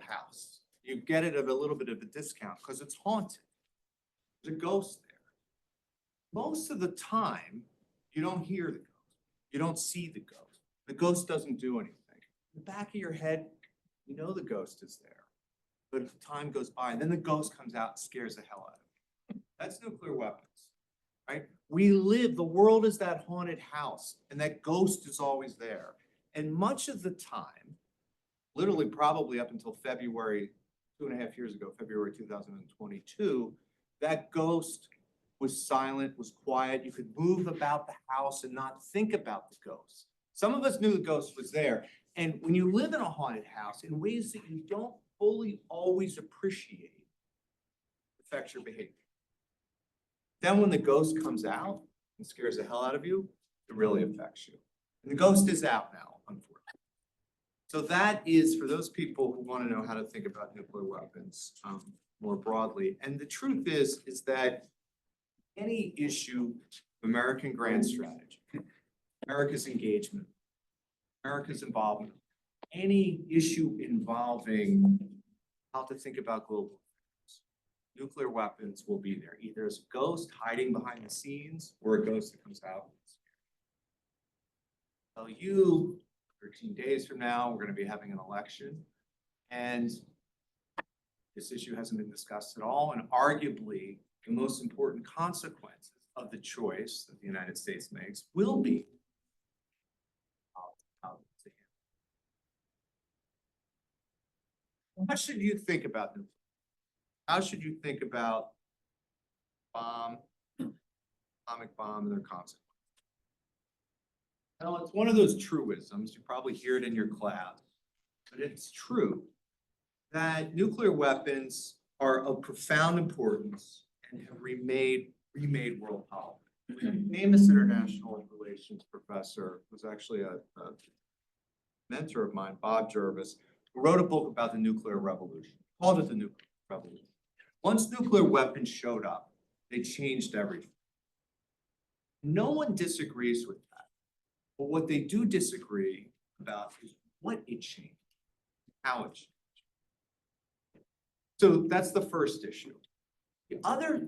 house. You get it at a little bit of a discount because it's haunted. There's a ghost there. Most of the time, you don't hear the ghost. You don't see the ghost. The ghost doesn't do anything. In the back of your head, you know the ghost is there. But if time goes by, and then the ghost comes out and scares the hell out of you. That's nuclear weapons, right? The world is that haunted house, and that ghost is always there. And much of the time, literally probably up until February, 2.5 years ago, February 2022, that ghost was silent, was quiet. You could move about the house and not think about the ghost. Some of us knew the ghost was there. And when you live in a haunted house in ways that you don't fully always appreciate, it affects your behavior. Then when the ghost comes out and scares the hell out of you, it really affects you. And the ghost is out now, unfortunately. So that is for those people who want to know how to think about nuclear weapons more broadly. And the truth is that any issue of American grand strategy, America's engagement, America's involvement, any issue involving how to think about global affairs, nuclear weapons will be there, either as a ghost hiding behind the scenes or a ghost that comes out. Tell you 13 days from now, we're going to be having an election, and this issue hasn't been discussed at all, and arguably the most important consequences of the choice that the United States makes will be how should you think about nuclear? How should you think about atomic bomb and their consequences? Well, it's one of those truisms. You probably hear it in your class, but it's true that nuclear weapons are of profound importance and have remade world politics. A famous international relations professor was actually a mentor of mine, Bob Jervis, who wrote a book about the nuclear revolution, called it the nuclear revolution. Once nuclear weapons showed up, they changed everything. No one disagrees with that. But what they do disagree about is what it changed, how it changed. So that's the first issue. The other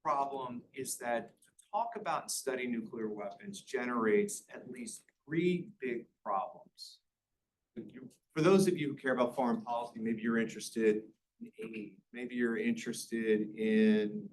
problem is that to talk about and study nuclear weapons generates at least 3 big problems. For those of you who care about foreign policy, maybe you're interested in aid, maybe you're interested in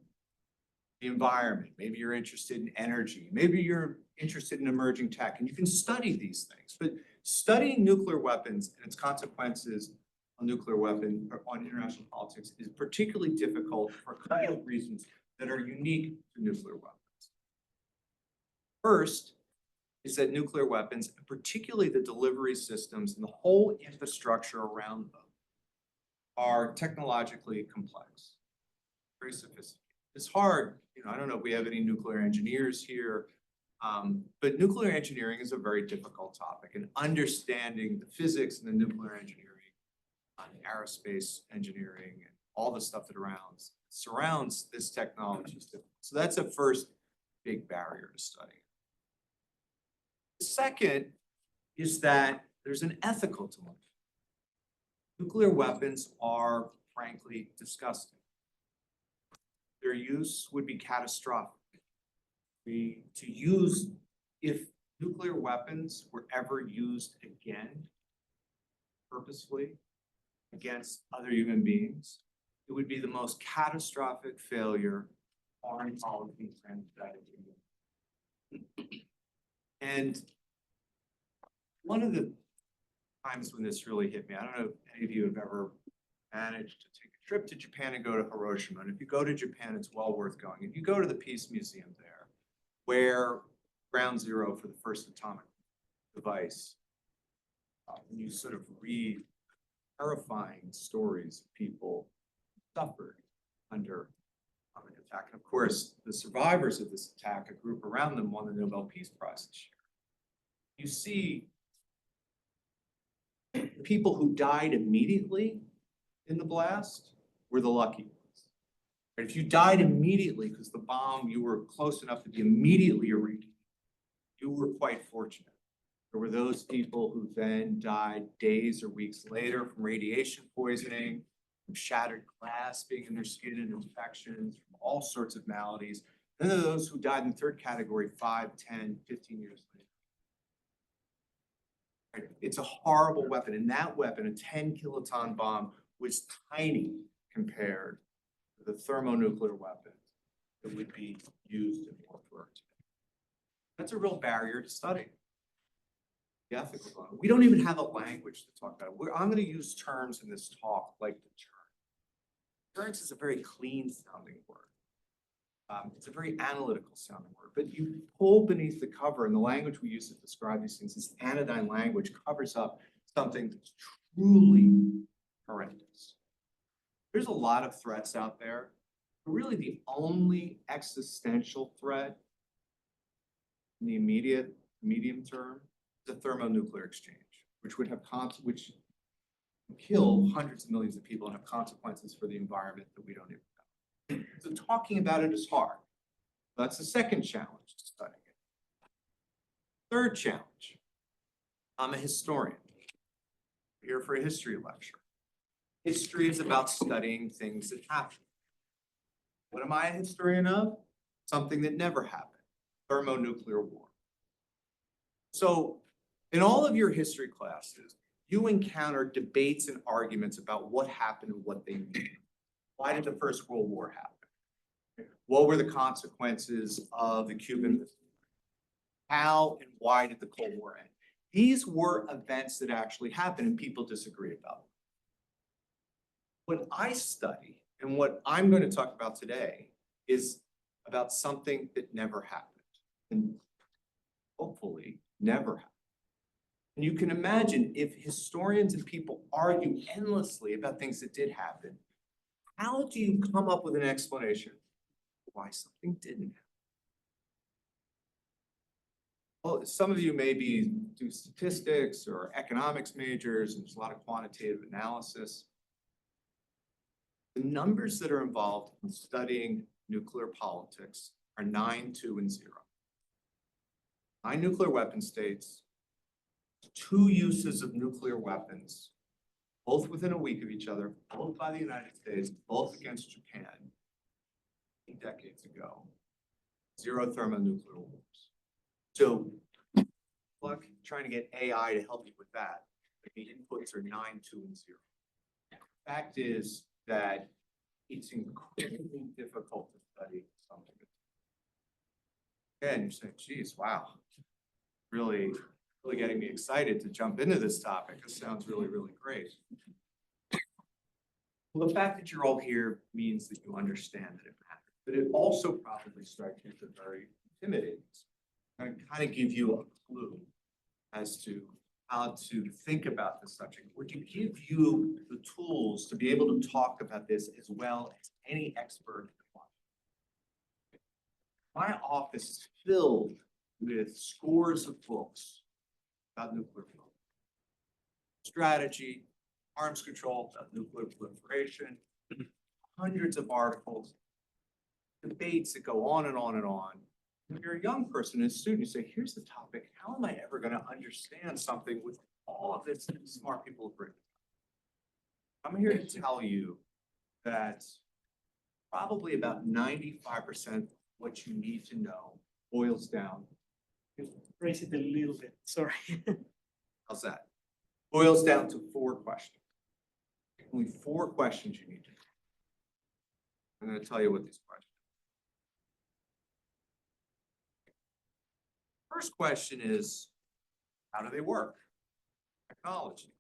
the environment, maybe you're interested in energy, maybe you're interested in emerging tech, and you can study these things. But studying nuclear weapons and its consequences on nuclear weapon or on international politics is particularly difficult for a couple of reasons that are unique to nuclear weapons. First is that nuclear weapons, and particularly the delivery systems and the whole infrastructure around them, are technologically complex, very sophisticated. It's hard, I don't know if we have any nuclear engineers here, but nuclear engineering is a very difficult topic, and understanding the physics and the nuclear engineering, aerospace engineering, and all the stuff that surrounds this technology is difficult. So that's a first big barrier to studying. The second is that there's an ethical dilemma. Nuclear weapons are, frankly, disgusting. Their use would be catastrophic. If nuclear weapons were ever used again, purposefully, against other human beings, it would be the most catastrophic failure foreign policy strategy. And one of the times when this really hit me, I don't know if any of you have ever managed to take a trip to Japan and go to Hiroshima. And if you go to Japan, it's well worth going. If you go to the Peace Museum there, where ground zero for the first atomic device, and you sort of read terrifying stories of people who suffered under atomic attack. And of course, the survivors of this attack, a group around them, won the Nobel Peace Prize this year. You see people who died immediately in the blast were the lucky ones. But if you died immediately because the bomb, you were close enough to be immediately eradicated, you were quite fortunate. There were those people who then died days or weeks later from radiation poisoning, from shattered glass being in their skin and infections, from all sorts of maladies. Then there are those who died in third category 5, 10, 15 years later. Right? It's a horrible weapon. And that weapon, a 10-kiloton bomb, was tiny compared to the thermonuclear weapons that would be used in warfare today. That's a real barrier to study. The ethical one. We don't even have a language to talk about it. I'm going to use terms in this talk like deterrence. Deterrence is a very clean sounding word. It's a very analytical sounding word, but you pull beneath the cover, and the language we use to describe these things, this anodyne language, covers up something that's truly horrendous. There's a lot of threats out there, but really the only existential threat in the immediate, medium term is a thermonuclear exchange, which would have which kill hundreds of millions of people and have consequences for the environment that we don't even know. So talking about it is hard. That's the second challenge to studying it. Third challenge, I'm a historian. I'm here for a history lecture. History is about studying things that happen. What am I a historian of? Something that never happened, thermonuclear war. So in all of your history classes, you encounter debates and arguments about what happened and what they mean. Why did the First World War happen? What were the consequences of the Cuban Missile? How and why did the Cold War end? These were events that actually happened and people disagree about them. What I study and what I'm going to talk about today is about something that never happened and hopefully never happened. And you can imagine if historians and people argue endlessly about things that did happen, how do you come up with an explanation why something didn't happen? Well, some of you maybe do statistics or economics majors, and there's a lot of quantitative analysis. The numbers that are involved in studying nuclear politics are 9, 2, and 0. 9 nuclear weapon states, 2 uses of nuclear weapons, both within a week of each other, both by the United States, both against Japan, decades ago, 0 thermonuclear wars. So, look, trying to get AI to help you with that. The inputs are 9, 2, and 0. The fact is that it's incredibly difficult to study something. Again, you're saying, geez, wow, really getting me excited to jump into this topic. This sounds really, really great. Well, the fact that you're all here means that you understand that it matters, but it also probably strikes you as very intimidating. I'm going to kind of give you a clue as to how to think about this subject, or to give you the tools to be able to talk about this as well as any expert. My office is filled with scores of books about nuclear strategy, arms control, about nuclear proliferation, hundreds of articles, debates that go on and on and on. If you're a young person and a student, you say, here's the topic. How am I ever going to understand something with all of this smart people have written? I'm here to tell you that probably about 95% of what you need to know boils down. Raise it a little bit, sorry. How's that? Boils down to 4 questions. Only 4 questions you need to know. I'm going to tell you what these questions are. First question is, how do they work? Technology.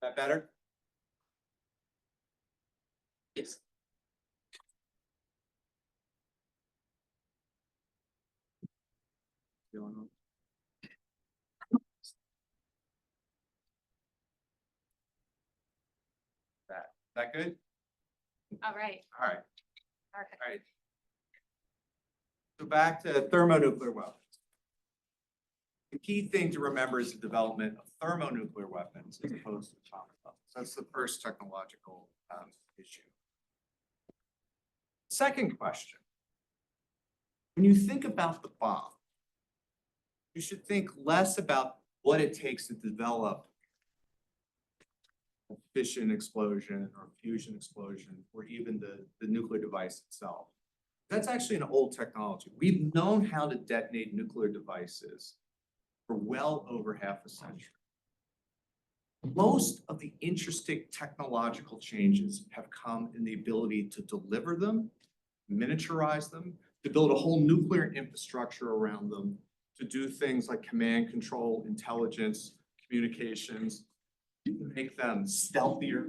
That better? Yes. Going on. That good? All right, All right, perfect. all right. So back to thermonuclear weapons. The key thing to remember is the development of thermonuclear weapons as opposed to atomic weapons. That's the first technological issue. Second question. When you think about the bomb, you should think less about what it takes to develop a fission explosion or fusion explosion, or even the nuclear device itself. That's actually an old technology. We've known how to detonate nuclear devices for well over half a century. Most of the interesting technological changes have come in the ability to deliver them, miniaturize them, to build a whole nuclear infrastructure around them, to do things like command control, intelligence, communications, to make them stealthier,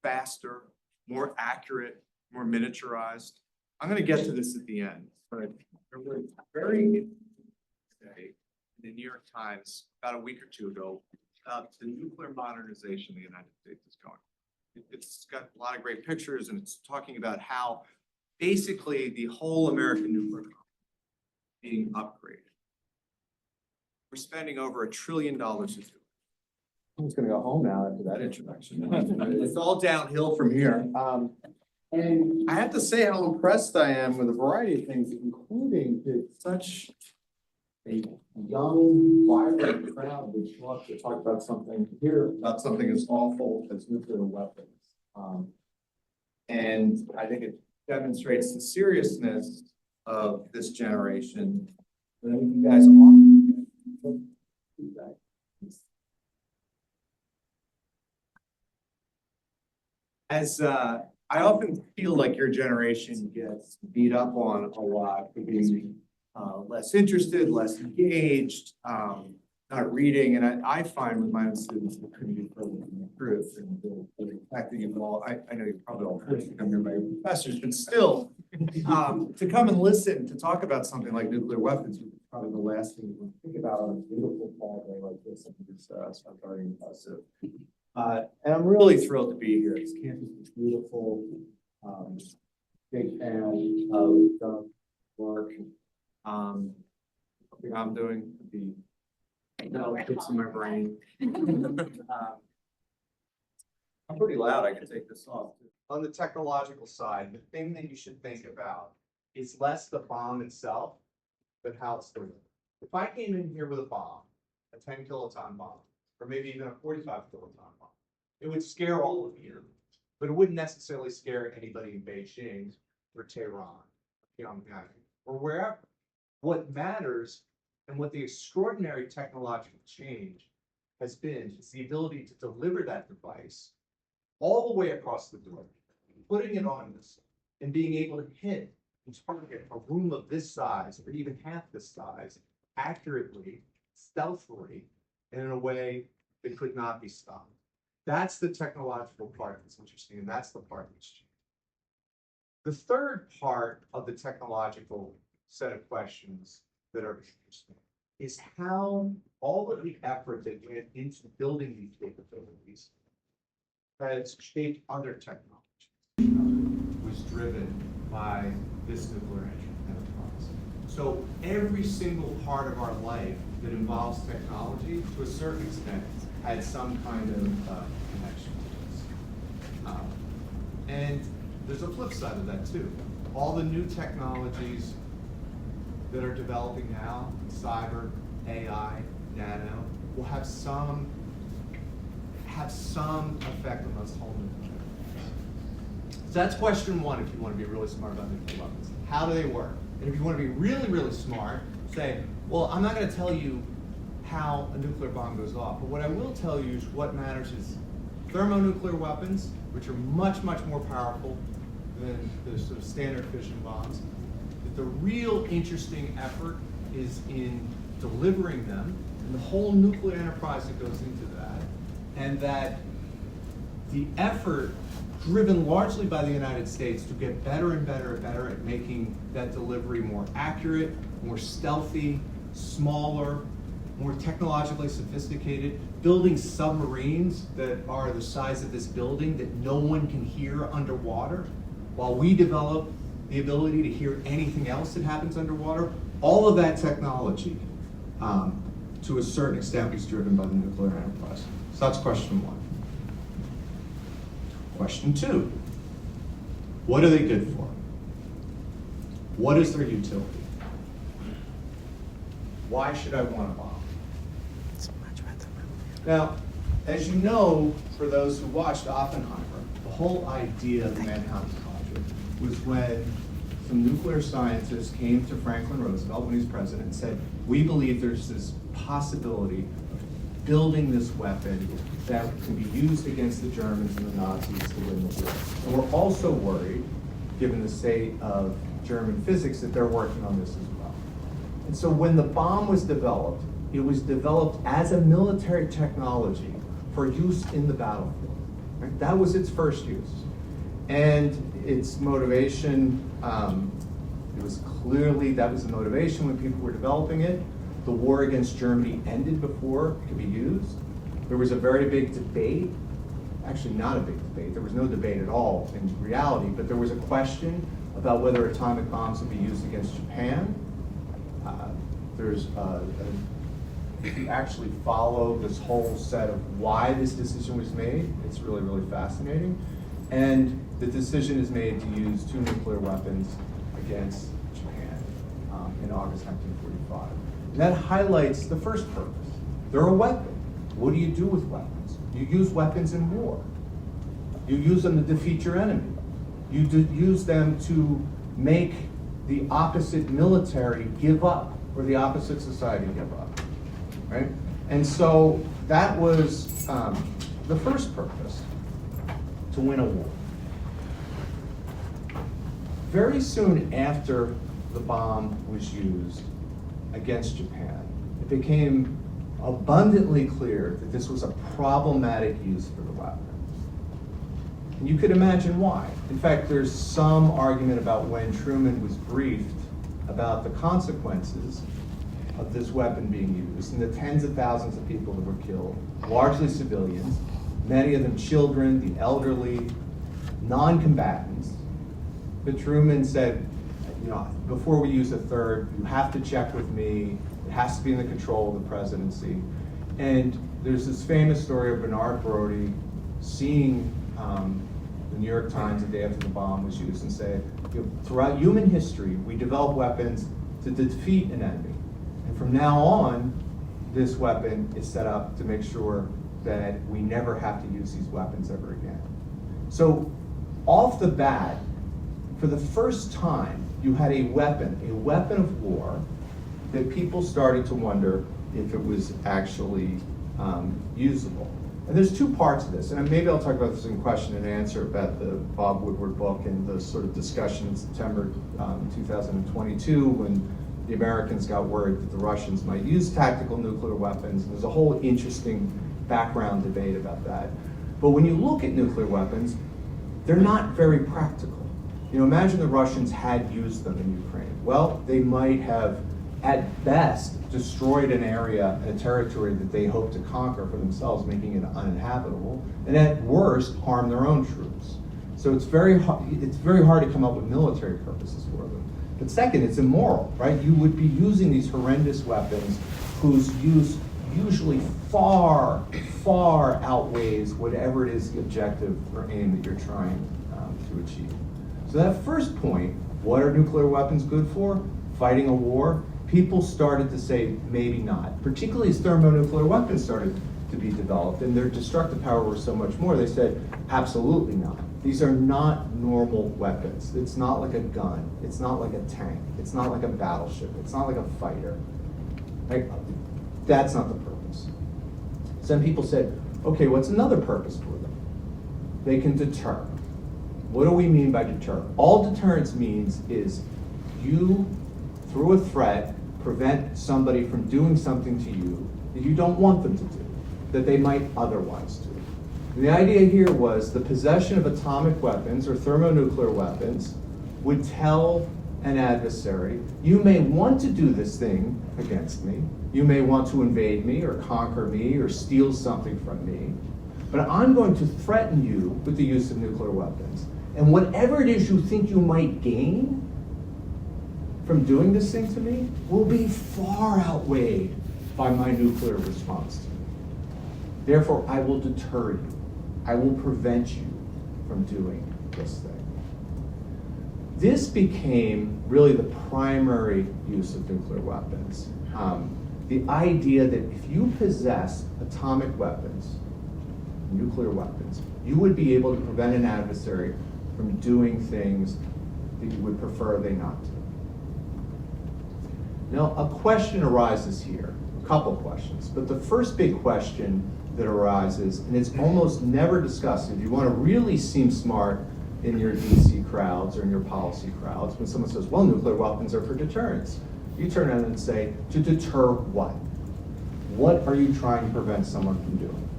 faster, more accurate, more miniaturized. I'm going to get to this at the end, but there was very in the New York Times about a week or two ago about the nuclear modernization the United States is going. It's got a lot of great pictures, and it's talking about how basically the whole American nuclear company is being upgraded. We're spending over $1 trillion to do it. I'm just going to go home now after that introduction. It's all downhill from here. And I have to say how impressed I am with a variety of things, including that such a young, vibrant crowd would show up to talk about something here, about something as awful as nuclear weapons. And I think it demonstrates the seriousness of this generation. I think you guys all feedback. As I often feel like your generation gets beat up on a lot for being less interested, less engaged, not reading, and I find with my own students that couldn't be further from the truth. And the fact that you've all, I know you're probably all forced to come here by your professors, but still, to come and listen to talk about something like nuclear weapons is probably the last thing you want to think about on a beautiful fall day like this. I think it's very impressive. And I'm really thrilled to be here. This campus is beautiful. Big fan of the work. Something I'm doing to be tips in my brain. I'm pretty loud. I can take this off. On the technological side, the thing that you should think about is less the bomb itself, but how it's delivered. If I came in here with a bomb, a 10 kiloton bomb, or maybe even a 45 kiloton bomb, it would scare all of you, but it wouldn't necessarily scare anybody in Beijing or Tehran, Pyongyang, or wherever. What matters and what the extraordinary technological change has been is the ability to deliver that device all the way across the globe, putting it on this and being able to hit and target a room of this size or even half this size accurately, stealthily, and in a way that could not be stopped. That's the technological part that's interesting, and that's the part that's changed. The third part of the technological set of questions that are interesting is how all of the effort that went into building these capabilities has shaped other technologies, was driven by this nuclear enterprise. So every single part of our life that involves technology, to a certain extent, had some kind of connection to this. And there's a flip side of that too. All the new technologies that are developing now, cyber, AI, nano, will have some effect on those whole nuclear. So that's question one if you want to be really smart about nuclear weapons. How do they work? And if you want to be really, really smart, say, well, I'm not going to tell you how a nuclear bomb goes off, but what I will tell you is what matters is thermonuclear weapons, which are much, much more powerful than the sort of standard fission bombs. That the real interesting effort is in delivering them and the whole nuclear enterprise that goes into that, and that the effort driven largely by the United States to get better and better and better at making that delivery more accurate, more stealthy, smaller, more technologically sophisticated, building submarines that are the size of this building that no one can hear underwater, while we develop the ability to hear anything else that happens underwater. All of that technology, to a certain extent, was driven by the nuclear enterprise. So that's question one. Question two, what are they good for? What is their utility? Why should I want a bomb? Now, as you know, for those who watched Oppenheimer, the whole idea of the Manhattan Project was when some nuclear scientists came to Franklin Roosevelt when he was president and said, we believe there's this possibility of building this weapon that can be used against the Germans and the Nazis to win the war. And we're also worried, given the state of German physics, that they're working on this as well. And so when the bomb was developed, it was developed as a military technology for use in the battlefield. Right? That was its first use. And its motivation, it was clearly, that was the motivation when people were developing it. The war against Germany ended before it could be used. There was a very big debate, actually not a big debate, there was no debate at all in reality, but there was a question about whether atomic bombs would be used against Japan. If you actually follow this whole set of why this decision was made, it's really, really fascinating. And the decision is made to use 2 nuclear weapons against Japan in August 1945. And that highlights the first purpose. They're a weapon. What do you do with weapons? You use weapons in war. You use them to defeat your enemy. You use them to make the opposite military give up, or the opposite society give up. Right? And so that was the first purpose, to win a war. Very soon after the bomb was used against Japan, it became abundantly clear that this was a problematic use for the weapon. And you could imagine why. In fact, there's some argument about when Truman was briefed about the consequences of this weapon being used, and the tens of thousands of people that were killed, largely civilians, many of them children, the elderly, non-combatants. But Truman said, you know, before we use a third, you have to check with me. It has to be in the control of the presidency. And there's this famous story of Bernard Brody seeing the New York Times the day after the bomb was used and said, you know, throughout human history, we develop weapons to defeat an enemy. And from now on, this weapon is set up to make sure that we never have to use these weapons ever again. So off the bat, for the first time, you had a weapon of war, that people started to wonder if it was actually usable. And there's 2 parts of this, and maybe I'll talk about this in question and answer about the Bob Woodward book and the sort of discussion in September 2022 when the Americans got word that the Russians might use tactical nuclear weapons. There's a whole interesting background debate about that. But when you look at nuclear weapons, they're not very practical. You know, imagine the Russians had used them in Ukraine. Well, they might have, at best, destroyed an area, a territory that they hoped to conquer for themselves, making it uninhabitable, and at worst, harm their own troops. So it's very hard to come up with military purposes for them. But second, it's immoral, right? You would be using these horrendous weapons whose use usually far, far outweighs whatever it is the objective or aim that you're trying to achieve. So that first point, what are nuclear weapons good for? Fighting a war. People started to say maybe not, particularly as thermonuclear weapons started to be developed and their destructive power was so much more. They said absolutely not. These are not normal weapons. It's not like a gun. It's not like a tank. It's not like a battleship. It's not like a fighter. Like, that's not the purpose. Some people said, okay, what's another purpose for them? They can deter. What do we mean by deter? All deterrence means is you, through a threat, prevent somebody from doing something to you that you don't want them to do, that they might otherwise do. And the idea here was the possession of atomic weapons or thermonuclear weapons would tell an adversary, you may want to do this thing against me, you may want to invade me or conquer me or steal something from me, but I'm going to threaten you with the use of nuclear weapons. And whatever it is you think you might gain from doing this thing to me will be far outweighed by my nuclear response to you. Therefore, I will deter you. I will prevent you from doing this thing. This became really the primary use of nuclear weapons. The idea that if you possess atomic weapons, nuclear weapons, you would be able to prevent an adversary from doing things that you would prefer they not do. Now, a question arises here, a couple questions, but the first big question that arises, and it's almost never discussed, if you want to really seem smart in your DC crowds or in your policy crowds, when someone says, well, nuclear weapons are for deterrence, you turn around and say, to deter what? What are you trying to prevent someone from doing?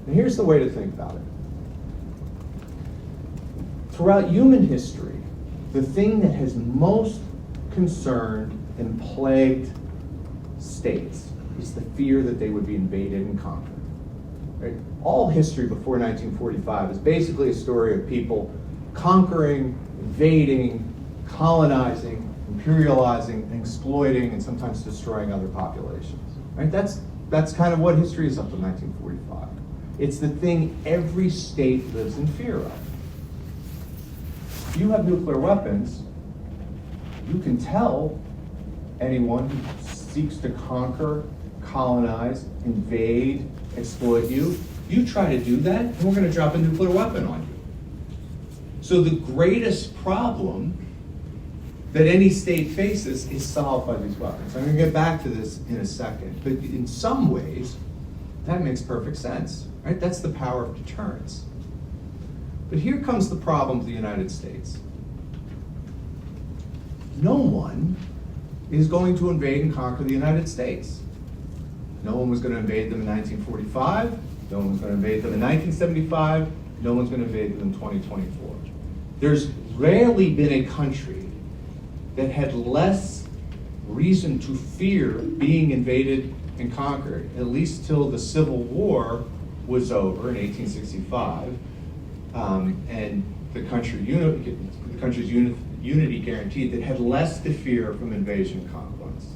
And here's the way to think about it. Throughout human history, the thing that has most concerned and plagued states is the fear that they would be invaded and conquered. Right? All history before 1945 is basically a story of people conquering, invading, colonizing, imperializing, and exploiting, and sometimes destroying other populations. Right? That's kind of what history is up to 1945. It's the thing every state lives in fear of. If you have nuclear weapons, you can tell anyone who seeks to conquer, colonize, invade, exploit you, you try to do that, and we're going to drop a nuclear weapon on you. So the greatest problem that any state faces is solved by these weapons. I'm going to get back to this in a second, but in some ways, that makes perfect sense, right? That's the power of deterrence. But here comes the problem with the United States. No one is going to invade and conquer the United States. No one was going to invade them in 1945. No one was going to invade them in 1975. No one's going to invade them in 2024. There's rarely been a country that had less reason to fear being invaded and conquered, at least till the Civil War was over in 1865, and the country's unity guaranteed, that had less to fear from invasion and conquest.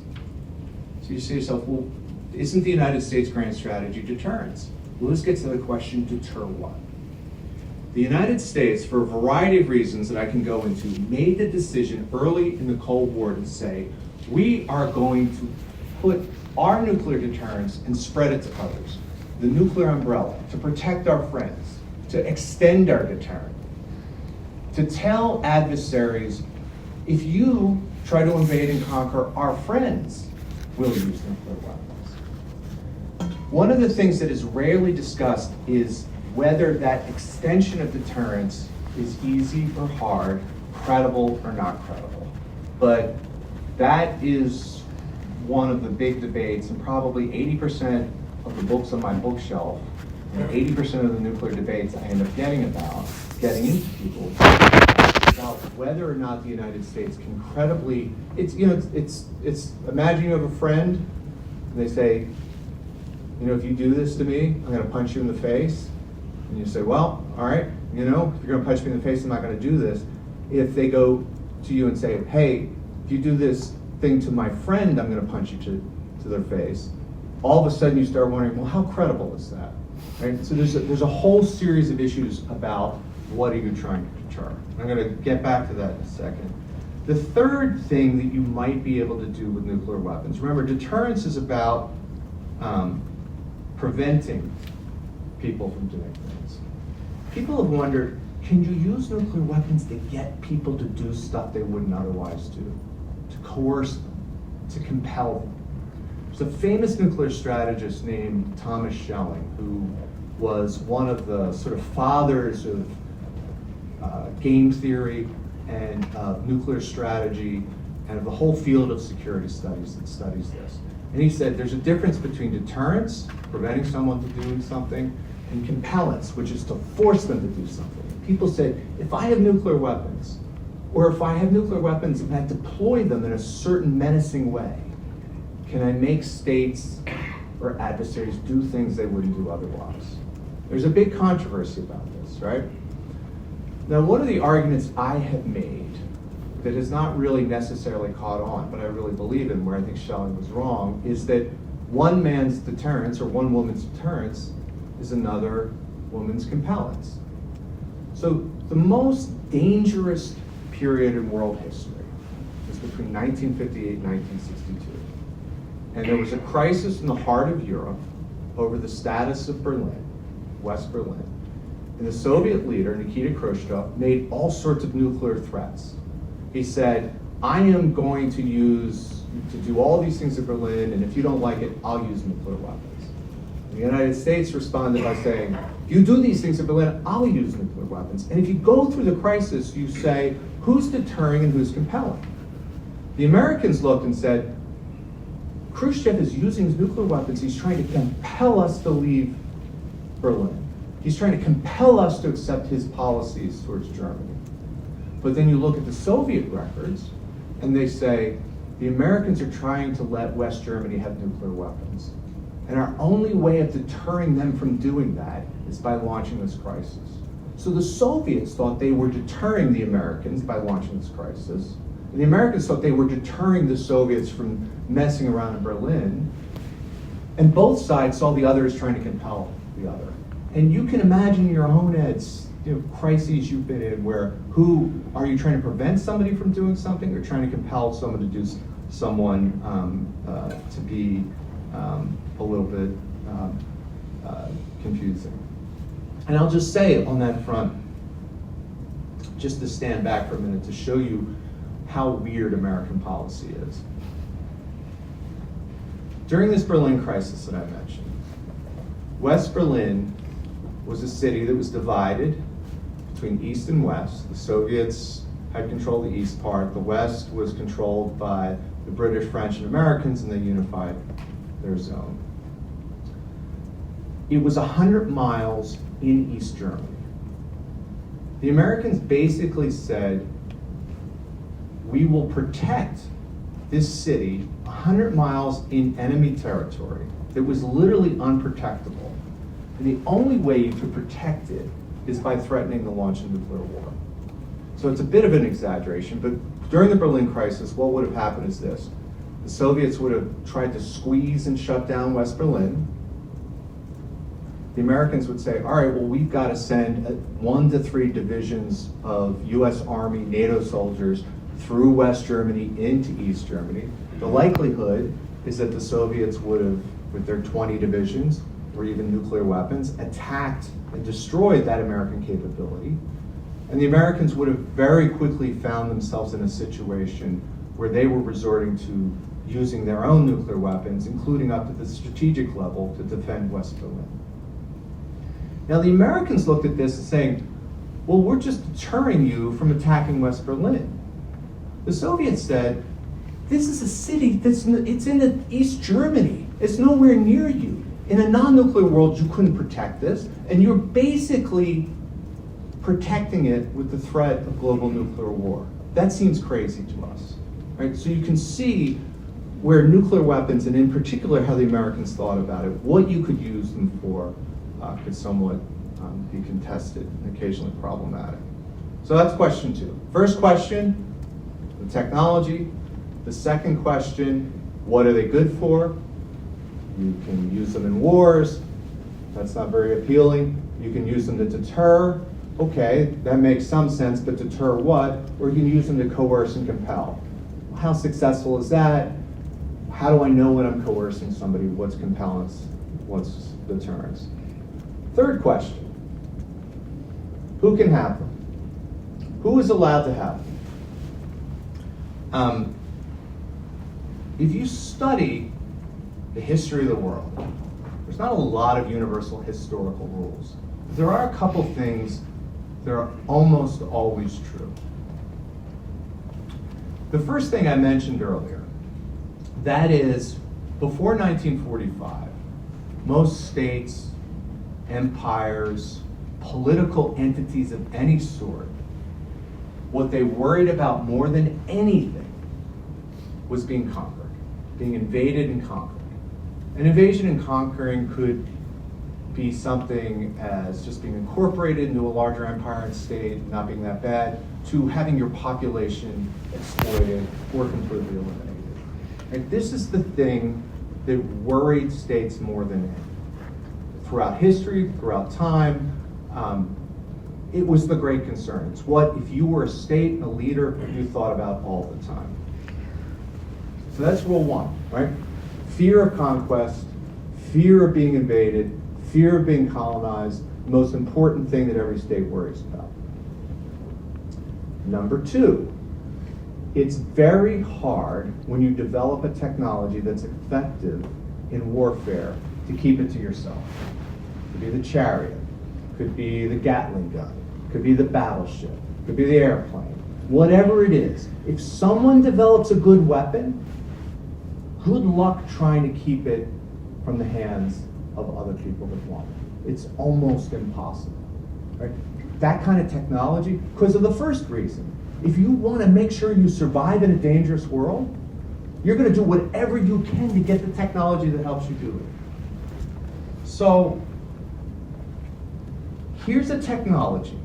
So you say to yourself, well, isn't the United States' grand strategy deterrence? Well, this gets to the question, deter what? The United States, for a variety of reasons that I can go into, made the decision early in the Cold War to say, we are going to put our nuclear deterrence and spread it to others. The nuclear umbrella, to protect our friends, to extend our deterrent, to tell adversaries, if you try to invade and conquer our friends, we'll use nuclear weapons. One of the things that is rarely discussed is whether that extension of deterrence is easy or hard, credible or not credible. But that is one of the big debates, and probably 80% of the books on my bookshelf, and 80% of the nuclear debates I end up getting into people, about whether or not the United States can credibly, imagine you have a friend, and they say, if you do this to me, I'm gonna punch you in the face. And you say, well, all right, if you're gonna punch me in the face, I'm not gonna do this. If they go to you and say, hey, if you do this thing to my friend, I'm gonna punch you to their face, all of a sudden you start wondering, well, how credible is that? Right? So there's a whole series of issues about what are you trying to deter. I'm gonna get back to that in a second. The third thing that you might be able to do with nuclear weapons, remember, deterrence is about preventing people from doing things. People have wondered, can you use nuclear weapons to get people to do stuff they wouldn't otherwise do? To coerce them, to compel them. There's a famous nuclear strategist named Thomas Schelling, who was one of the sort of fathers of game theory and nuclear strategy and of the whole field of security studies that studies this. And he said there's a difference between deterrence, preventing someone from doing something, and compellence, which is to force them to do something. People said, if I have nuclear weapons, or if I have nuclear weapons and I deploy them in a certain menacing way, can I make states or adversaries do things they wouldn't do otherwise? There's a big controversy about this, right? Now, one of the arguments I have made that is not really necessarily caught on, but I really believe in, where I think Shelley was wrong, is that one man's deterrence or one woman's deterrence is another woman's compellence. So the most dangerous period in world history was between 1958 and 1962. And there was a crisis in the heart of Europe over the status of Berlin, West Berlin. And the Soviet leader, Nikita Khrushchev, made all sorts of nuclear threats. He said, I am going to do all these things in Berlin, and if you don't like it, I'll use nuclear weapons. The United States responded by saying, if you do these things in Berlin, I'll use nuclear weapons. And if you go through the crisis, you say, who's deterring and who's compelling? The Americans looked and said, Khrushchev is using his nuclear weapons. He's trying to compel us to leave Berlin. He's trying to compel us to accept his policies towards Germany. But then you look at the Soviet records, and they say, the Americans are trying to let West Germany have nuclear weapons. And our only way of deterring them from doing that is by launching this crisis. So the Soviets thought they were deterring the Americans by launching this crisis. And the Americans thought they were deterring the Soviets from messing around in Berlin. And both sides saw the other as trying to compel the other. And you can imagine in your own heads, crises you've been in where who are you trying to prevent somebody from doing something or trying to compel someone to do someone to be a little bit confusing. And I'll just say on that front, just to stand back for a minute to show you how weird American policy is. During this Berlin crisis that I mentioned, West Berlin was a city that was divided between East and West. The Soviets had control of the east part. The West was controlled by the British, French, and Americans, and they unified their zone. It was 100 miles in East Germany. The Americans basically said, we will protect this city 100 miles in enemy territory that was literally unprotectable. And the only way you could protect it is by threatening the launch of nuclear war. So it's a bit of an exaggeration, but during the Berlin crisis, what would have happened is this. The Soviets would have tried to squeeze and shut down West Berlin. The Americans would say, all right, well, we've got to send 1 to 3 divisions of US Army, NATO soldiers through West Germany into East Germany. The likelihood is that the Soviets would have, with their 20 divisions, or even nuclear weapons, attacked and destroyed that American capability. And the Americans would have very quickly found themselves in a situation where they were resorting to using their own nuclear weapons, including up to the strategic level, to defend West Berlin. Now the Americans looked at this and saying, well, we're just deterring you from attacking West Berlin. The Soviets said, this is a city it's in East Germany. It's nowhere near you. In a non-nuclear world, you couldn't protect this, and you're basically protecting it with the threat of global nuclear war. That seems crazy to us, right? So you can see where nuclear weapons, and in particular how the Americans thought about it, what you could use them for, could somewhat be contested and occasionally problematic. So that's question 2. First question, the technology. The second question, what are they good for? You can use them in wars. That's not very appealing. You can use them to deter. Okay, that makes some sense, but deter what? Or you can use them to coerce and compel. How successful is that? How do I know when I'm coercing somebody? What's compellence? What's deterrence? Third question, who can have them? Who is allowed to have them? If you study the history of the world, there's not a lot of universal historical rules. There are a couple things that are almost always true. The first thing I mentioned earlier, that is, before 1945, most states empires, political entities of any sort, what they worried about more than anything was being conquered, being invaded and conquered. An invasion and conquering could be something as just being incorporated into a larger empire and state, not being that bad, to having your population exploited or completely eliminated. And this is the thing that worried states more than anything. Throughout history, throughout time, it was the great concern. It's what, if you were a state and a leader, you thought about all the time. So that's rule one, right? Fear of conquest, fear of being invaded, fear of being colonized, the most important thing that every state worries about. Number two, it's very hard when you develop a technology that's effective in warfare to keep it to yourself. It could be the chariot, could be the Gatling gun, could be the battleship, could be the airplane, whatever it is. If someone develops a good weapon, good luck trying to keep it from the hands of other people that want it. It's almost impossible, right? That kind of technology, because of the first reason. If you want to make sure you survive in a dangerous world, you're going to do whatever you can to get the technology that helps you do it. So, here's a technology,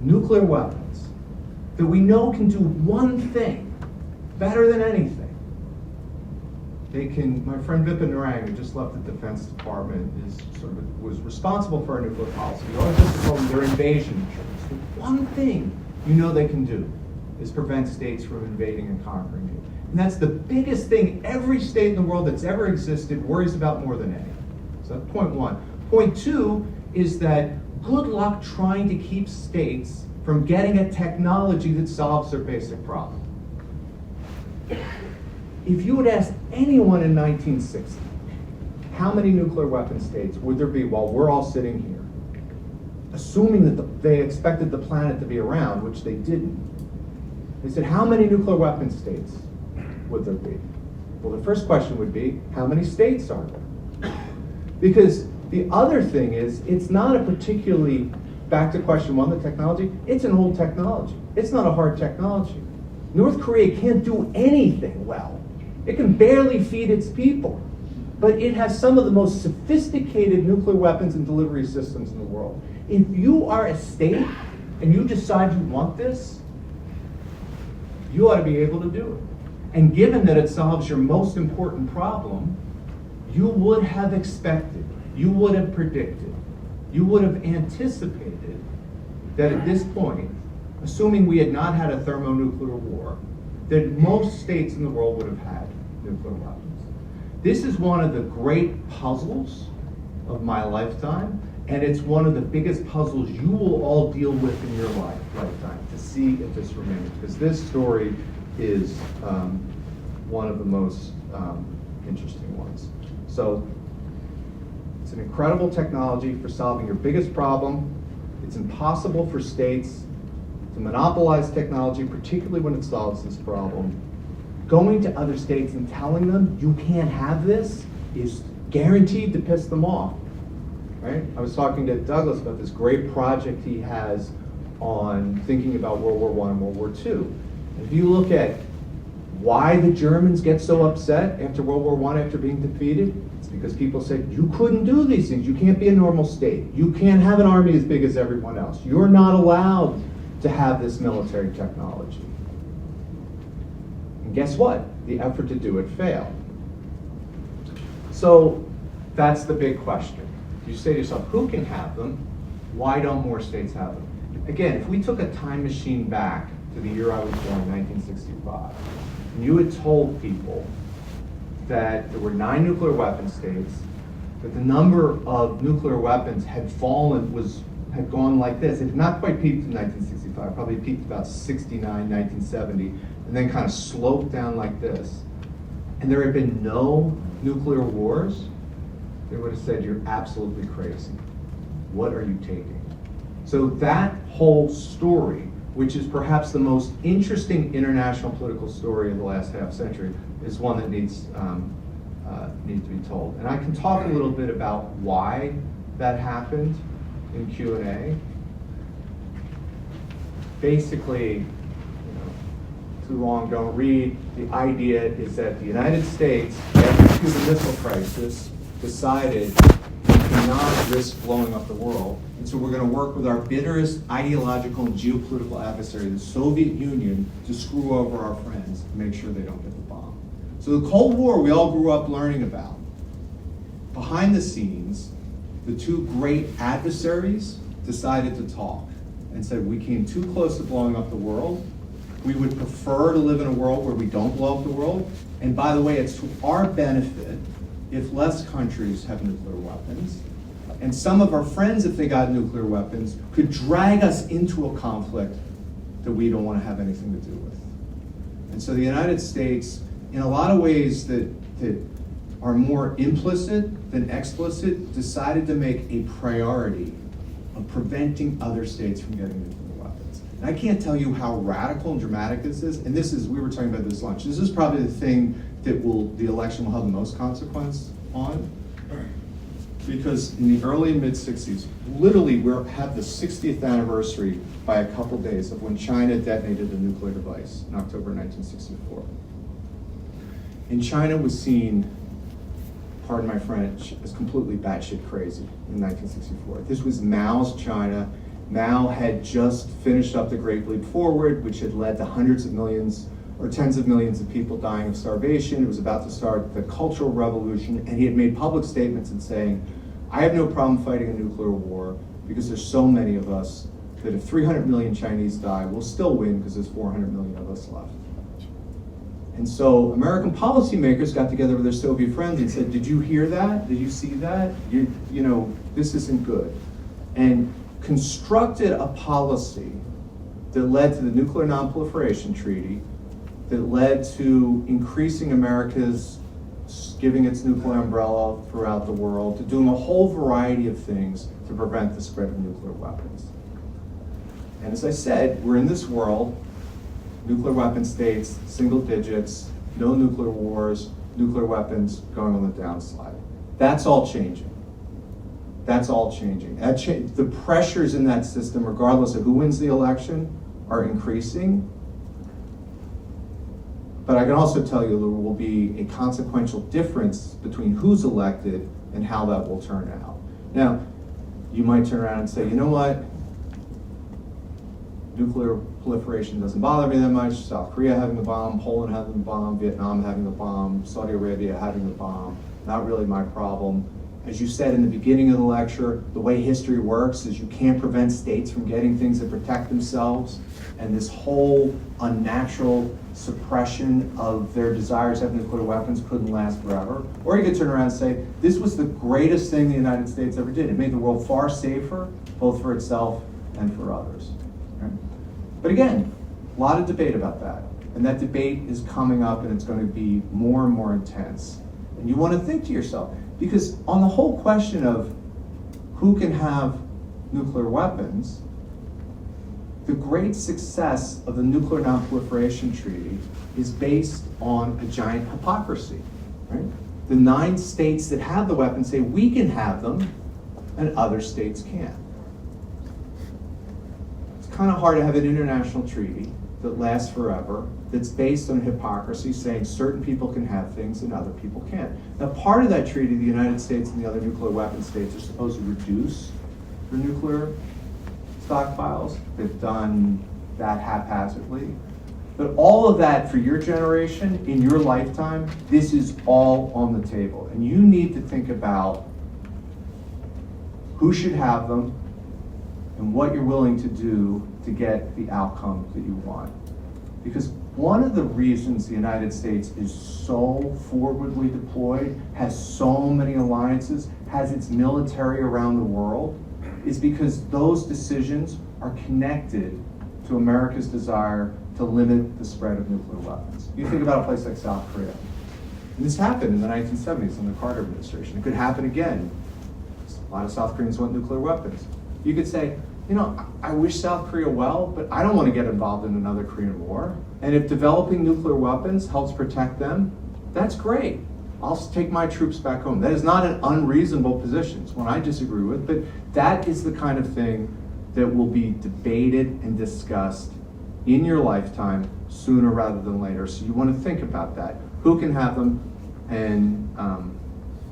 nuclear weapons, that we know can do one thing better than anything. They can, my friend Vipin Narang, who just left the Defense Department, was responsible for our nuclear policy. We always just call them their invasion insurance. The one thing you know they can do is prevent states from invading and conquering you. And that's the biggest thing every state in the world that's ever existed worries about more than any. So that's point one. Point two is that good luck trying to keep states from getting a technology that solves their basic problem. If you would ask anyone in 1960, how many nuclear weapon states would there be while we're all sitting here, assuming that they expected the planet to be around, which they didn't. They said, how many nuclear weapon states would there be? Well, the first question would be, how many states are there? Because the other thing is, it's not a particularly, back to question one, the technology, it's an old technology. It's not a hard technology. North Korea can't do anything well. It can barely feed its people. But it has some of the most sophisticated nuclear weapons and delivery systems in the world. If you are a state and you decide you want this, you ought to be able to do it. And given that it solves your most important problem, you would have expected, you would have predicted, you would have anticipated that at this point, assuming we had not had a thermonuclear war, that most states in the world would have had nuclear weapons. This is one of the great puzzles of my lifetime, and it's one of the biggest puzzles you will all deal with in your lifetime to see if this remains, because this story is one of the most interesting ones. So it's an incredible technology for solving your biggest problem. It's impossible for states to monopolize technology, particularly when it solves this problem. Going to other states and telling them you can't have this is guaranteed to piss them off, right? I was talking to Douglas about this great project he has on thinking about World War I and World War II. And if you look at why the Germans get so upset after World War I after being defeated, it's because people said, you couldn't do these things. You can't be a normal state. You can't have an army as big as everyone else. You're not allowed to have this military technology. And guess what? The effort to do it failed. So that's the big question. You say to yourself, who can have them? Why don't more states have them? Again, if we took a time machine back to the year I was born, 1965, and you had told people that there were 9 nuclear weapon states, that the number of nuclear weapons had fallen, had gone like this. It had not quite peaked in 1965, probably peaked about 69, 1970, and then kind of sloped down like this. And there had been no nuclear wars, they would have said, you're absolutely crazy. What are you taking? So that whole story, which is perhaps the most interesting international political story of the last half century, is one that needs to be told. And I can talk a little bit about why that happened in Q&A. Basically, too long, don't read. The idea is that the United States, after the Cuban Missile Crisis, decided we cannot risk blowing up the world, and so we're going to work with our bitterest ideological and geopolitical adversary, the Soviet Union, to screw over our friends and make sure they don't get the bomb. So the Cold War we all grew up learning about. Behind the scenes, the two great adversaries decided to talk and said, we came too close to blowing up the world. We would prefer to live in a world where we don't blow up the world. And by the way, it's to our benefit if less countries have nuclear weapons. And some of our friends, if they got nuclear weapons, could drag us into a conflict that we don't want to have anything to do with. And so the United States, in a lot of ways that are more implicit than explicit, decided to make a priority of preventing other states from getting nuclear weapons. And I can't tell you how radical and dramatic this is, and this is, we were talking about this lunch, this is probably the thing that the election will have the most consequence on. Because in the early and mid-60s, literally we have the 60th anniversary by a couple days of when China detonated a nuclear device in October 1964. And China was seen, pardon my French, as completely batshit crazy in 1964. This was Mao's China. Mao had just finished up the Great Leap Forward, which had led to hundreds of millions or tens of millions of people dying of starvation. It was about to start the Cultural Revolution, and he had made public statements and saying, I have no problem fighting a nuclear war because there's so many of us that if 300 million Chinese die, we'll still win because there's 400 million of us left. And so American policymakers got together with their Soviet friends and said, did you hear that? Did you see that? You know, this isn't good. And constructed a policy that led to the Nuclear Non-Proliferation Treaty, that led to increasing America's giving its nuclear umbrella throughout the world, to doing a whole variety of things to prevent the spread of nuclear weapons. And as I said, we're in this world, nuclear weapon states, single digits, no nuclear wars, nuclear weapons going on the downslide. That's all changing. That's all changing. The pressures in that system, regardless of who wins the election, are increasing. But I can also tell you there will be a consequential difference between who's elected and how that will turn out. Now, you might turn around and say, you know what? Nuclear proliferation doesn't bother me that much. South Korea having the bomb, Poland having the bomb, Vietnam having the bomb, Saudi Arabia having the bomb, not really my problem. As you said in the beginning of the lecture, the way history works is you can't prevent states from getting things that protect themselves, and this whole unnatural suppression of their desires to have nuclear weapons couldn't last forever. Or you could turn around and say, this was the greatest thing the United States ever did. It made the world far safer, both for itself and for others. Right? But again, a lot of debate about that. And that debate is coming up, and it's going to be more and more intense. And you want to think to yourself, because on the whole question of who can have nuclear weapons, the great success of the Nuclear Non-Proliferation Treaty is based on a giant hypocrisy, right? The 9 states that have the weapons say we can have them, and other states can't. It's kind of hard to have an international treaty that lasts forever, that's based on hypocrisy, saying certain people can have things and other people can't. Now, part of that treaty, the United States and the other nuclear weapon states are supposed to reduce their nuclear stockpiles. They've done that haphazardly. But all of that for your generation, in your lifetime, this is all on the table. And you need to think about who should have them and what you're willing to do to get the outcome that you want. Because one of the reasons the United States is so forwardly deployed, has so many alliances, has its military around the world, is because those decisions are connected to America's desire to limit the spread of nuclear weapons. You think about a place like South Korea. And this happened in the 1970s in the Carter administration. It could happen again. A lot of South Koreans want nuclear weapons. You could say, you know, I wish South Korea well, but I don't want to get involved in another Korean war. And if developing nuclear weapons helps protect them, that's great. I'll take my troops back home. That is not an unreasonable position. It's one I disagree with, but that is the kind of thing that will be debated and discussed in your lifetime sooner rather than later. So you want to think about that. Who can have them, and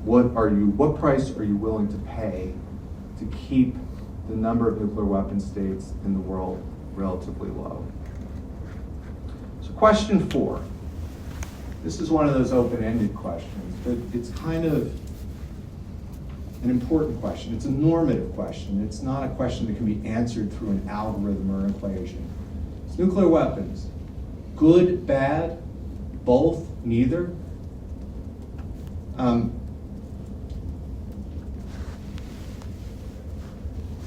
what price are you willing to pay to keep the number of nuclear weapon states in the world relatively low? So question 4. This is one of those open-ended questions, but it's kind of an important question. It's a normative question. It's not a question that can be answered through an algorithm or an equation. It's nuclear weapons. Good, bad, both, neither?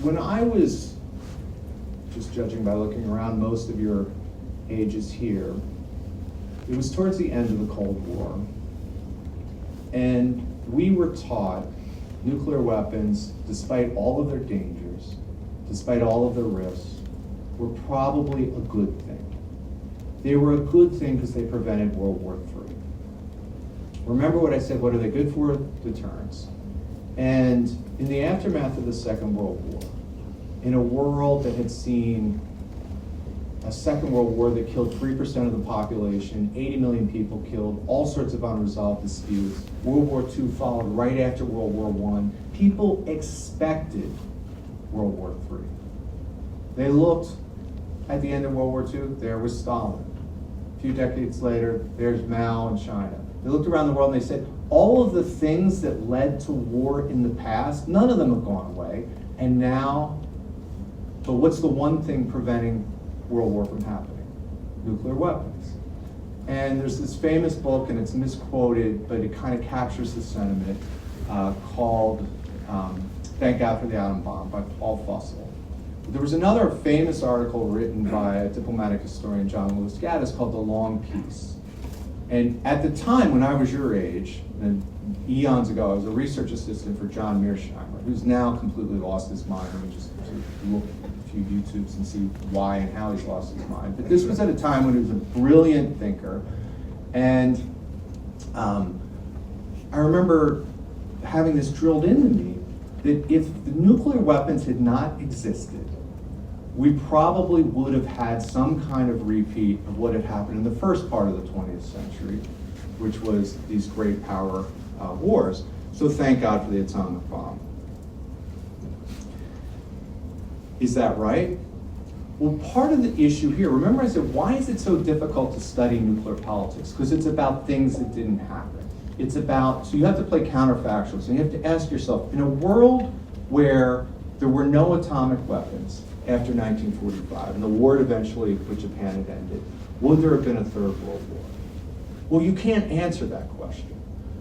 When I was, just judging by looking around, most of your ages here, it was towards the end of the Cold War, and we were taught nuclear weapons, despite all of their dangers, despite all of their risks, were probably a good thing. They were a good thing because they prevented World War III. Remember what I said, what are they good for? Deterrence. And in the aftermath of the Second World War, in a world that had seen a Second World War that killed 3% of the population, 80 million people killed, all sorts of unresolved disputes. World War II followed right after World War I. People expected World War III. They looked at the end of World War II, there was Stalin. A few decades later, there's Mao in China. They looked around the world and they said, all of the things that led to war in the past, none of them have gone away. And now, but what's the one thing preventing World War from happening? Nuclear weapons. And there's this famous book, and it's misquoted, but it kind of captures the sentiment, called Thank God for the Atom Bomb by Paul Fussell. There was another famous article written by a diplomatic historian, John Lewis Gaddis, called The Long Peace. And at the time, when I was your age, and eons ago, I was a research assistant for John Mearsheimer, who's now completely lost his mind. I mean, just look at a few YouTubes and see why and how he's lost his mind. But this was at a time when he was a brilliant thinker. And I remember having this drilled into me that if the nuclear weapons had not existed, we probably would have had some kind of repeat of what had happened in the first part of the 20th century, which was these great power wars. So thank God for the atomic bomb. Is that right? Well, part of the issue here, remember I said, why is it so difficult to study nuclear politics? Because it's about things that didn't happen. It's about, so you have to play counterfactual. So you have to ask yourself, in a world where there were no atomic weapons after 1945, and the war eventually with Japan had ended, would there have been a third world war? Well, you can't answer that question.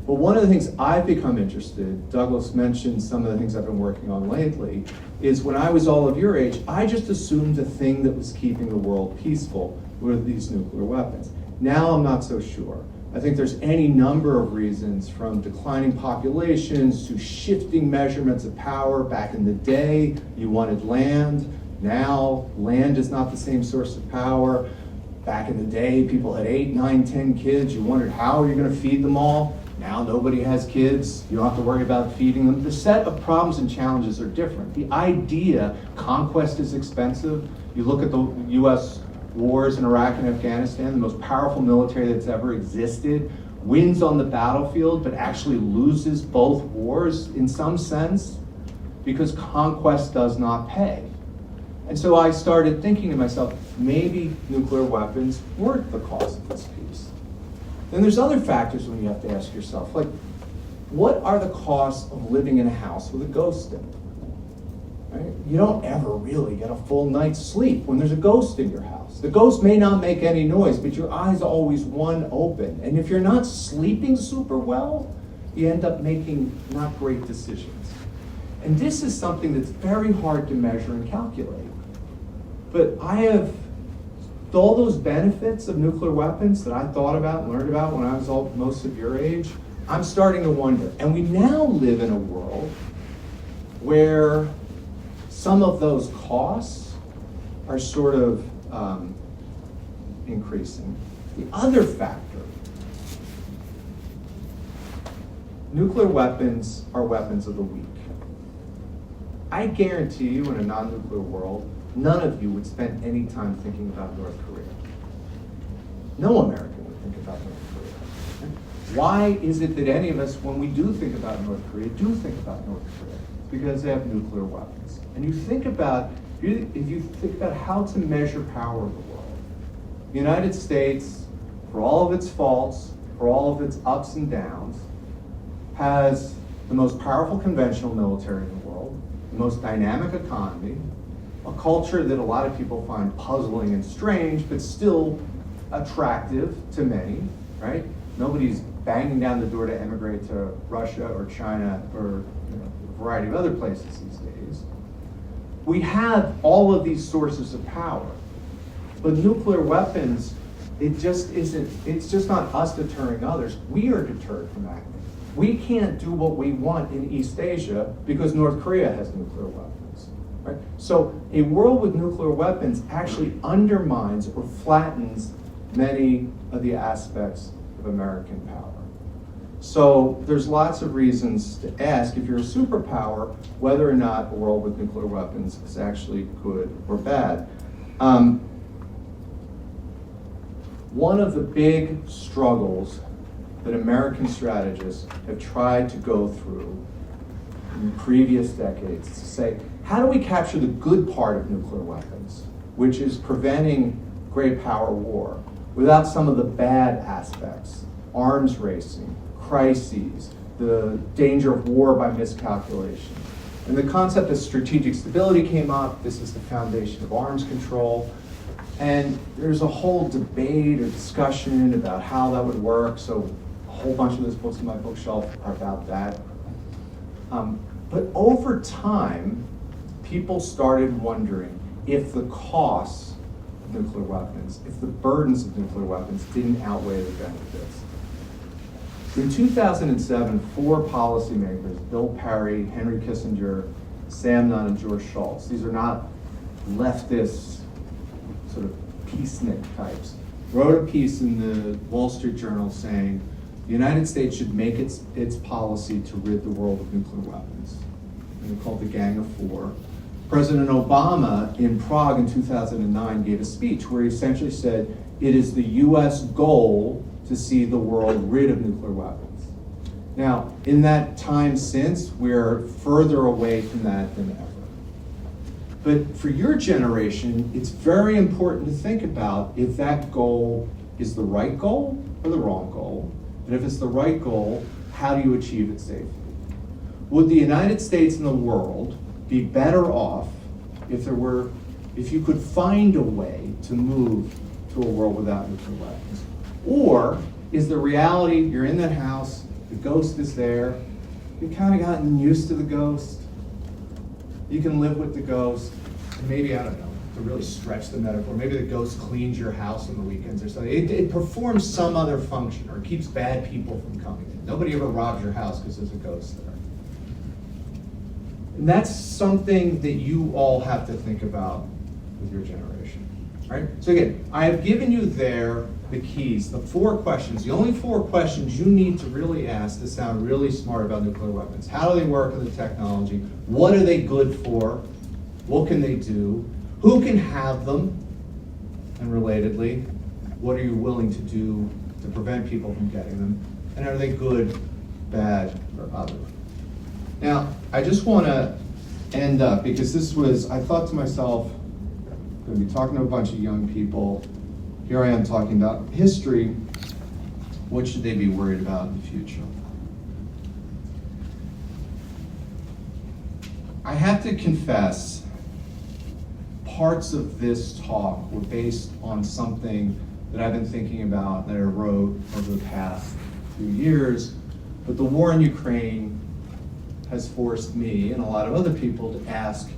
But one of the things I've become interested, Douglas mentioned some of the things I've been working on lately, is when I was all of your age, I just assumed the thing that was keeping the world peaceful were these nuclear weapons. Now I'm not so sure. I think there's any number of reasons, from declining populations to shifting measurements of power. Back in the day, you wanted land. Now, land is not the same source of power. Back in the day, people had 8, 9, 10 kids. You wondered, how are you going to feed them all? Now nobody has kids. You don't have to worry about feeding them. The set of problems and challenges are different. The idea, conquest is expensive. You look at the US wars in Iraq and Afghanistan, the most powerful military that's ever existed, wins on the battlefield, but actually loses both wars in some sense, because conquest does not pay. And so I started thinking to myself, maybe nuclear weapons weren't the cause of this peace. Then there's other factors when you have to ask yourself, like, what are the costs of living in a house with a ghost in it? Right? You don't ever really get a full night's sleep when there's a ghost in your house. The ghost may not make any noise, but your eyes are always one open. And if you're not sleeping super well, you end up making not great decisions. And this is something that's very hard to measure and calculate. But I have all those benefits of nuclear weapons that I thought about and learned about when I was most of your age, I'm starting to wonder. And we now live in a world where some of those costs are sort of increasing. The other factor nuclear weapons are weapons of the weak. I guarantee you, in a non-nuclear world, none of you would spend any time thinking about North Korea. No American would think about North Korea. Why is it that any of us, when we do think about North Korea, do think about North Korea? It's because they have nuclear weapons. And you think about, if you think about how to measure power in the world, the United States, for all of its faults, for all of its ups and downs, has the most powerful conventional military in the world, the most dynamic economy, a culture that a lot of people find puzzling and strange, but still attractive to many, right? Nobody's banging down the door to emigrate to Russia or China or a variety of other places these days. We have all of these sources of power, but nuclear weapons, it just isn't, it's just not us deterring others. We are deterred from acting. We can't do what we want in East Asia because North Korea has nuclear weapons, right? So a world with nuclear weapons actually undermines or flattens many of the aspects of American power. So there's lots of reasons to ask, if you're a superpower, whether or not a world with nuclear weapons is actually good or bad. One of the big struggles that American strategists have tried to go through in previous decades is to say, how do we capture the good part of nuclear weapons, which is preventing great power war, without some of the bad aspects, arms racing, crises, the danger of war by miscalculation. And the concept of strategic stability came up. This is the foundation of arms control. And there's a whole debate or discussion about how that would work. So a whole bunch of those books in my bookshelf are about that. But over time, people started wondering if the costs of nuclear weapons, if the burdens of nuclear weapons didn't outweigh the benefits. In 2007, 4 policymakers, Bill Perry, Henry Kissinger, Sam Nunn, and George Shultz, these are not leftist sort of peacenik types, wrote a piece in the Wall Street Journal saying the United States should make its policy to rid the world of nuclear weapons. And they called it the Gang of Four. President Obama in Prague in 2009 gave a speech where he essentially said it is the US goal to see the world rid of nuclear weapons. Now, in that time since, we're further away from that than ever. But for your generation, it's very important to think about if that goal is the right goal or the wrong goal. And if it's the right goal, how do you achieve it safely? Would the United States and the world be better off if you could find a way to move to a world without nuclear weapons? Or is the reality, you're in that house, the ghost is there, you've kind of gotten used to the ghost, you can live with the ghost, and maybe, I don't know, to really stretch the metaphor, maybe the ghost cleans your house on the weekends or something. It performs some other function, or it keeps bad people from coming in. Nobody ever robs your house because there's a ghost there. And that's something that you all have to think about with your generation, right? So again, I have given you there the keys, the 4 questions, the only 4 questions you need to really ask to sound really smart about nuclear weapons. How do they work in the technology? What are they good for? What can they do? Who can have them? And relatedly, what are you willing to do to prevent people from getting them? And are they good, bad, or other? Now, I just want to end up, because this was, I thought to myself, I'm going to be talking to a bunch of young people. Here I am talking about history. What should they be worried about in the future? I have to confess, parts of this talk were based on something that I've been thinking about, that I wrote over the past few years. But the war in Ukraine has forced me and a lot of other people to ask,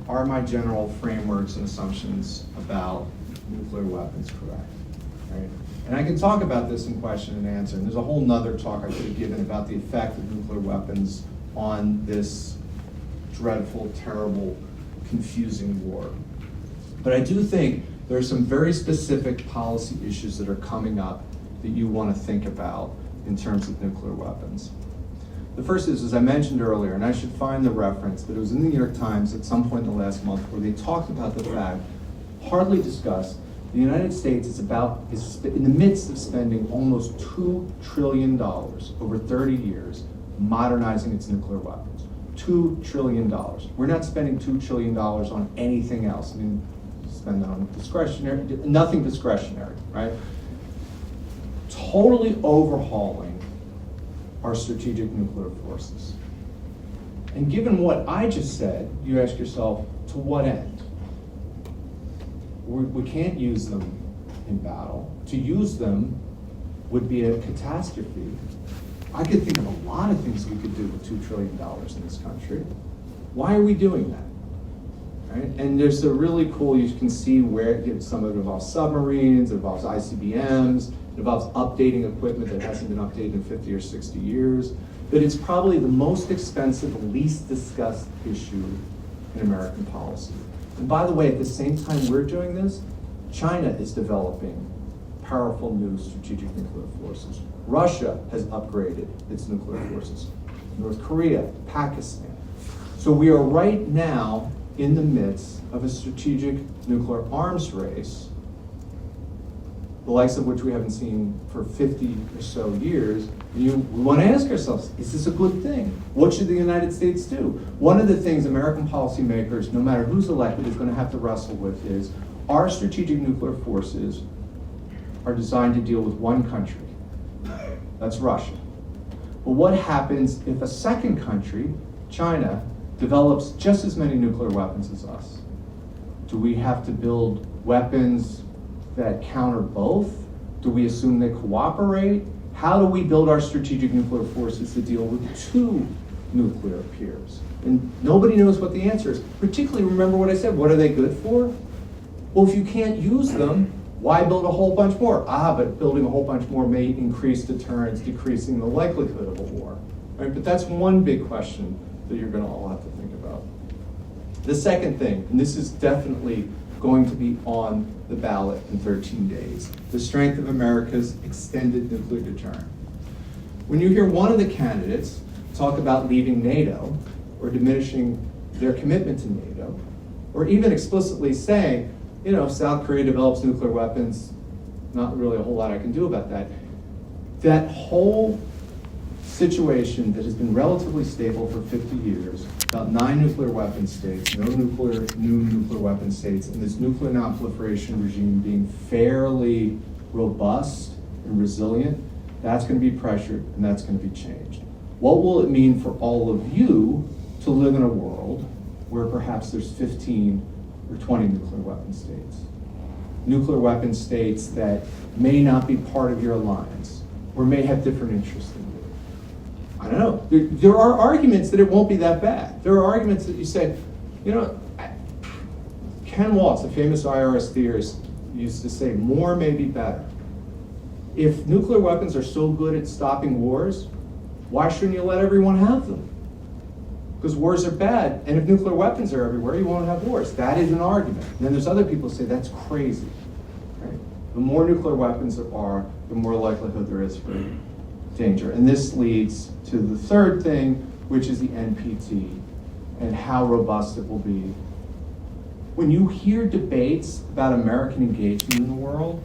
are my general frameworks and assumptions about nuclear weapons correct? Right? And I can talk about this in question and answer, and there's a whole nother talk I could have given about the effect of nuclear weapons on this dreadful, terrible, confusing war. But I do think there are some very specific policy issues that are coming up that you want to think about in terms of nuclear weapons. The first is, as I mentioned earlier, and I should find the reference, but it was in the New York Times at some point in the last month where they talked about the fact, hardly discussed, the United States is in the midst of spending almost $2 trillion over 30 years modernizing its nuclear weapons. $2 trillion. We're not spending $2 trillion on anything else. I mean, spend that on discretionary, nothing discretionary, right? Totally overhauling our strategic nuclear forces. And given what I just said, you ask yourself, to what end? We can't use them in battle. To use them would be a catastrophe. I could think of a lot of things we could do with $2 trillion in this country. Why are we doing that? Right? And there's a really cool, you can see where some of it involves submarines, it involves ICBMs, it involves updating equipment that hasn't been updated in 50 or 60 years. But it's probably the most expensive, least discussed issue in American policy. And by the way, at the same time we're doing this, China is developing powerful new strategic nuclear forces. Russia has upgraded its nuclear forces. North Korea, Pakistan. So we are right now in the midst of a strategic nuclear arms race, the likes of which we haven't seen for 50 or so years. We want to ask ourselves, is this a good thing? What should the United States do? One of the things American policymakers, no matter who's elected, is going to have to wrestle with is, our strategic nuclear forces are designed to deal with one country. That's Russia. But what happens if a second country, China, develops just as many nuclear weapons as us? Do we have to build weapons that counter both? Do we assume they cooperate? How do we build our strategic nuclear forces to deal with two nuclear peers? And nobody knows what the answer is. Particularly, remember what I said, what are they good for? Well, if you can't use them, why build a whole bunch more? But building a whole bunch more may increase deterrence, decreasing the likelihood of a war. Right? But that's one big question that you're gonna all have to think about. The second thing, and this is definitely going to be on the ballot in 13 days, the strength of America's extended nuclear deterrent. When you hear one of the candidates talk about leaving NATO or diminishing their commitment to NATO, or even explicitly saying, you know, if South Korea develops nuclear weapons, not really a whole lot I can do about that. That whole situation that has been relatively stable for 50 years, about 9 nuclear weapon states, no new nuclear weapon states, and this nuclear non-proliferation regime being fairly robust and resilient, that's going to be pressured and that's going to be changed. What will it mean for all of you to live in a world where perhaps there's 15 or 20 nuclear weapon states? Nuclear weapon states that may not be part of your alliance or may have different interests than you. I don't know. There are arguments that it won't be that bad. There are arguments that you say, you know, Ken Waltz, a famous IRS theorist, used to say, more may be better. If nuclear weapons are so good at stopping wars, why shouldn't you let everyone have them? Because wars are bad, and if nuclear weapons are everywhere, you won't have wars. That is an argument. And then there's other people who say that's crazy. Right? The more nuclear weapons there are, the more likelihood there is for danger. And this leads to the third thing, which is the NPT and how robust it will be. When you hear debates about American engagement in the world,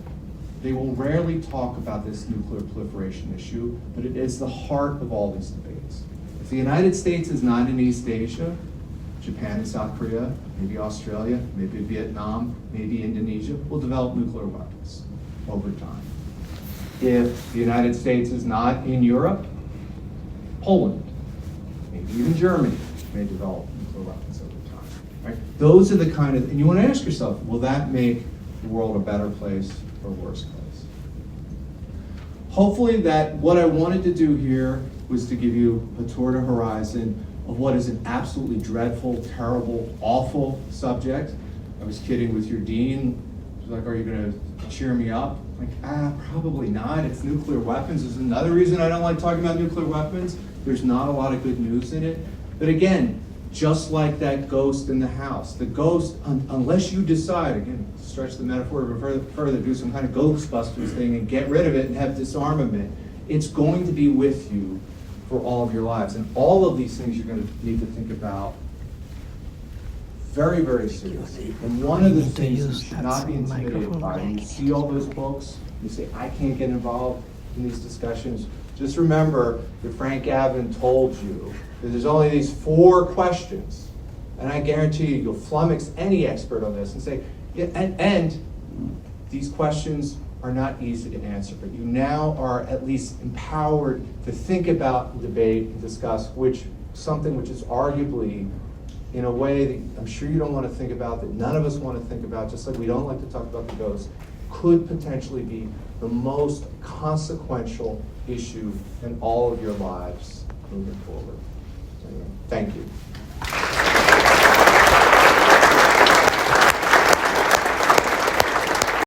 they will rarely talk about this nuclear proliferation issue, but it is the heart of all these debates. If the United States is not in East Asia, Japan and South Korea, maybe Australia, maybe Vietnam, maybe Indonesia, will develop nuclear weapons over time. If the United States is not in Europe, Poland, maybe even Germany may develop nuclear weapons over time. Right? Those are the kind of, and you want to ask yourself, will that make the world a better place or a worse place? Hopefully that what I wanted to do here was to give you a tour to horizon of what is an absolutely dreadful, terrible, awful subject. I was kidding with your dean. She was like, are you gonna cheer me up? Like, probably not. It's nuclear weapons. There's another reason I don't like talking about nuclear weapons. There's not a lot of good news in it. But again, just like that ghost in the house, the ghost, unless you decide, again, stretch the metaphor further, do some kind of Ghostbusters thing and get rid of it and have disarmament, it's going to be with you for all of your lives. And all of these things you're gonna need to think about very, very seriously. And one of the things you should not be intimidated by, when you see all those books, you say, I can't get involved in these discussions. Just remember that Frank Gavin told you that there's only these 4 questions. And I guarantee you, you'll flummox any expert on this and say, yeah, and these questions are not easy to answer, but you now are at least empowered to think about, debate, and discuss something which is arguably, in a way that I'm sure you don't want to think about, that none of us want to think about, just like we don't like to talk about the ghosts, could potentially be the most consequential issue in all of your lives moving forward. Anyway, thank you.